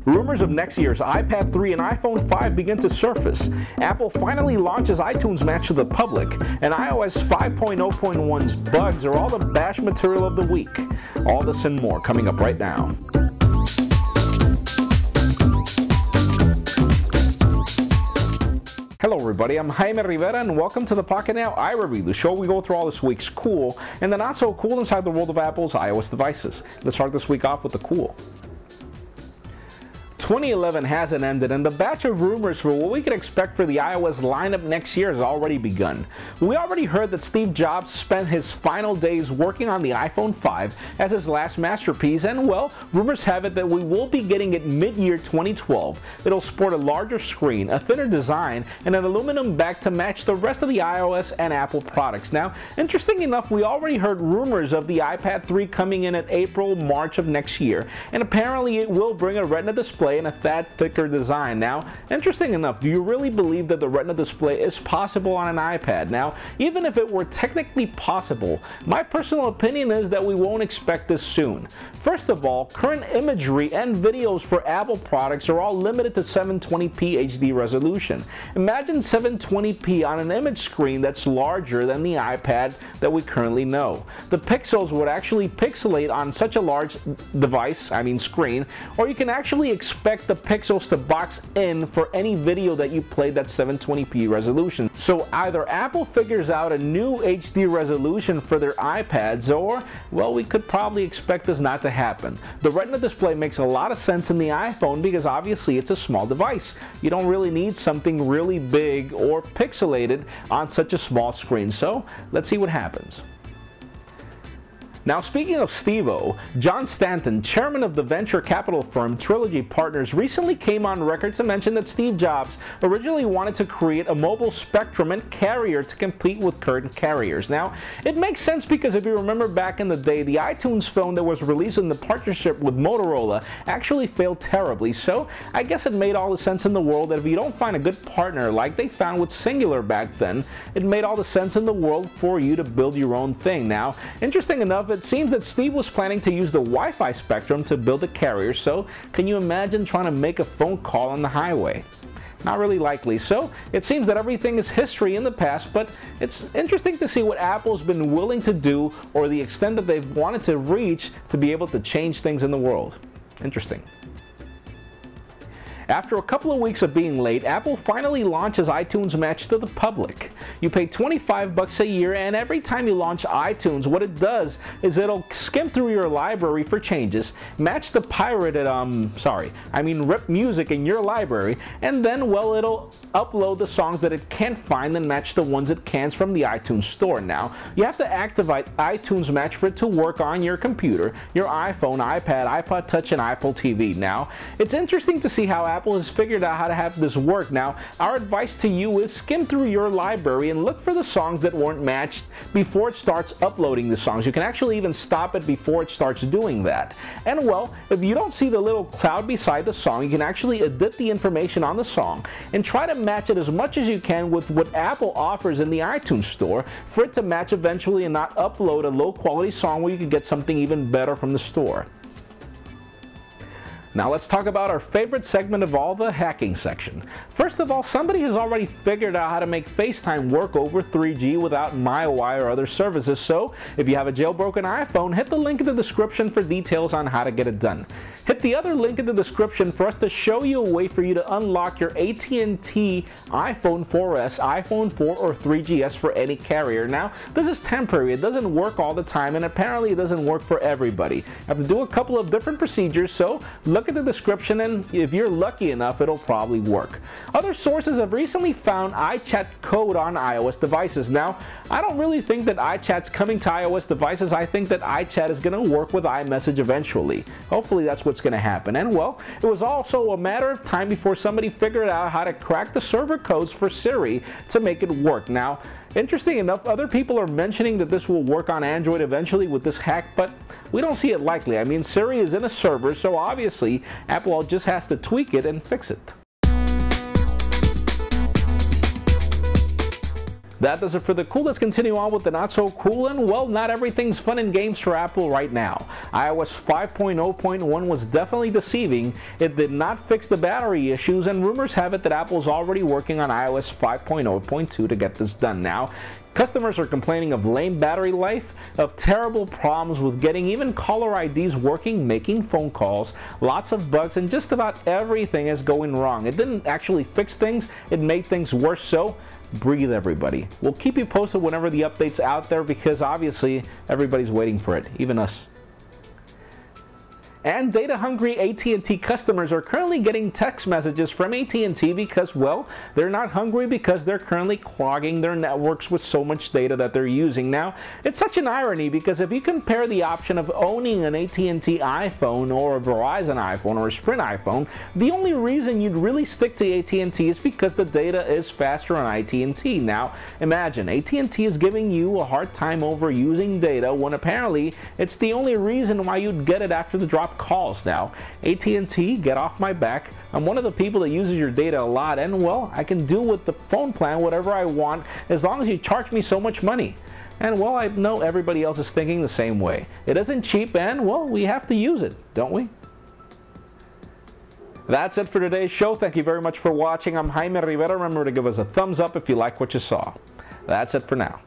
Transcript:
Rumors of next year's iPad 3 and iPhone 5 begin to surface. Apple finally launches iTunes Match to the public, and iOS 5.0.1's bugs are all the bash material of the week. All this and more coming up right now. Hello everybody, I'm Jaime Rivera and welcome to the Pocketnow iReview, the show where we go through all this week's cool and the not so cool inside the world of Apple's iOS devices. Let's start this week off with the cool. 2011 hasn't ended, and the batch of rumors for what we can expect for the iOS lineup next year has already begun. We already heard that Steve Jobs spent his final days working on the iPhone 5 as his last masterpiece, and well, rumors have it that we will be getting it mid-year 2012. It'll sport a larger screen, a thinner design, and an aluminum back to match the rest of the iOS and Apple products. Now, interesting enough, we already heard rumors of the iPad 3 coming in at April, March of next year, and apparently it will bring a Retina display and a thicker design. Now, interesting enough, do you really believe that the Retina display is possible on an iPad? Now, even if it were technically possible, my personal opinion is that we won't expect this soon. First of all, current imagery and videos for Apple products are all limited to 720p HD resolution. Imagine 720p on an image screen that's larger than the iPad that we currently know. The pixels would actually pixelate on such a large device, screen, or you can actually expect the pixels to box in for any video that you play that's 720p resolution. So either Apple figures out a new HD resolution for their iPads, or, well, we could probably expect this not to happen. The Retina display makes a lot of sense in the iPhone because obviously it's a small device. You don't really need something really big or pixelated on such a small screen, so let's see what happens. Now, speaking of Steve-O, John Stanton, chairman of the venture capital firm Trilogy Partners, recently came on record to mention that Steve Jobs originally wanted to create a mobile spectrum and carrier to compete with current carriers. Now, it makes sense because if you remember back in the day, the iTunes phone that was released in the partnership with Motorola actually failed terribly, so I guess it made all the sense in the world that if you don't find a good partner like they found with Singular back then, it made all the sense in the world for you to build your own thing. Now, interesting enough, it seems that Steve was planning to use the Wi-Fi spectrum to build a carrier, so can you imagine trying to make a phone call on the highway? Not really likely. So it seems that everything is history in the past, but it's interesting to see what Apple's been willing to do or the extent that they've wanted to reach to be able to change things in the world. Interesting. After a couple of weeks of being late, Apple finally launches iTunes Match to the public. You pay $25 a year, and every time you launch iTunes, what it does is it'll skim through your library for changes, match the pirated, ripped music in your library, and then, well, it'll upload the songs that it can't find and match the ones it cans from the iTunes store. Now, you have to activate iTunes Match for it to work on your computer, your iPhone, iPad, iPod Touch, and Apple TV. Now, it's interesting to see how Apple has figured out how to have this work. Now, our advice to you is skim through your library and look for the songs that weren't matched before it starts uploading the songs. You can actually even stop it before it starts doing that. And well, if you don't see the little cloud beside the song, you can actually edit the information on the song and try to match it as much as you can with what Apple offers in the iTunes store for it to match eventually and not upload a low quality song where you could get something even better from the store. Now let's talk about our favorite segment of all, the hacking section. First of all, somebody has already figured out how to make FaceTime work over 3G without MyWire or other services, so if you have a jailbroken iPhone, hit the link in the description for details on how to get it done. Hit the other link in the description for us to show you a way for you to unlock your AT&T iPhone 4S, iPhone 4, or 3GS for any carrier. Now, this is temporary. It doesn't work all the time, and apparently it doesn't work for everybody. You have to do a couple of different procedures, so look at the description, and if you're lucky enough, it'll probably work. Other sources have recently found iChat code on iOS devices. Now, I don't really think that iChat's coming to iOS devices. I think that iChat is going to work with iMessage eventually. Hopefully that's what's going to happen. And well, it was also a matter of time before somebody figured out how to crack the server codes for Siri to make it work. Now, interesting enough, other people are mentioning that this will work on Android eventually with this hack, but we don't see it likely. I mean, Siri is in a server, so obviously Apple just has to tweak it and fix it. That does it for the cool. Let's continue on with the not so cool, and well, not everything's fun and games for Apple right now. iOS 5.0.1 was definitely deceiving. It did not fix the battery issues, and rumors have it that Apple is already working on iOS 5.0.2 to get this done now. Customers are complaining of lame battery life, of terrible problems with getting even caller IDs working, making phone calls, lots of bugs, and just about everything is going wrong. It didn't actually fix things, it made things worse, so breathe, everybody. We'll keep you posted whenever the update's out there, because obviously everybody's waiting for it, even us. And data-hungry AT&T customers are currently getting text messages from AT&T because, well, they're not hungry because they're currently clogging their networks with so much data that they're using. Now, it's such an irony because if you compare the option of owning an AT&T iPhone or a Verizon iPhone or a Sprint iPhone, the only reason you'd really stick to AT&T is because the data is faster on AT&T. Now, imagine, AT&T is giving you a hard time over using data when apparently it's the only reason why you'd get it after the drop calls. Now, AT&T, get off my back. I'm one of the people that uses your data a lot, and well, I can do with the phone plan whatever I want as long as you charge me so much money. And well, I know everybody else is thinking the same way. It isn't cheap, and well, we have to use it, don't we? That's it for today's show. Thank you very much for watching. I'm Jaime Rivera. Remember to give us a thumbs up if you like what you saw. That's it for now.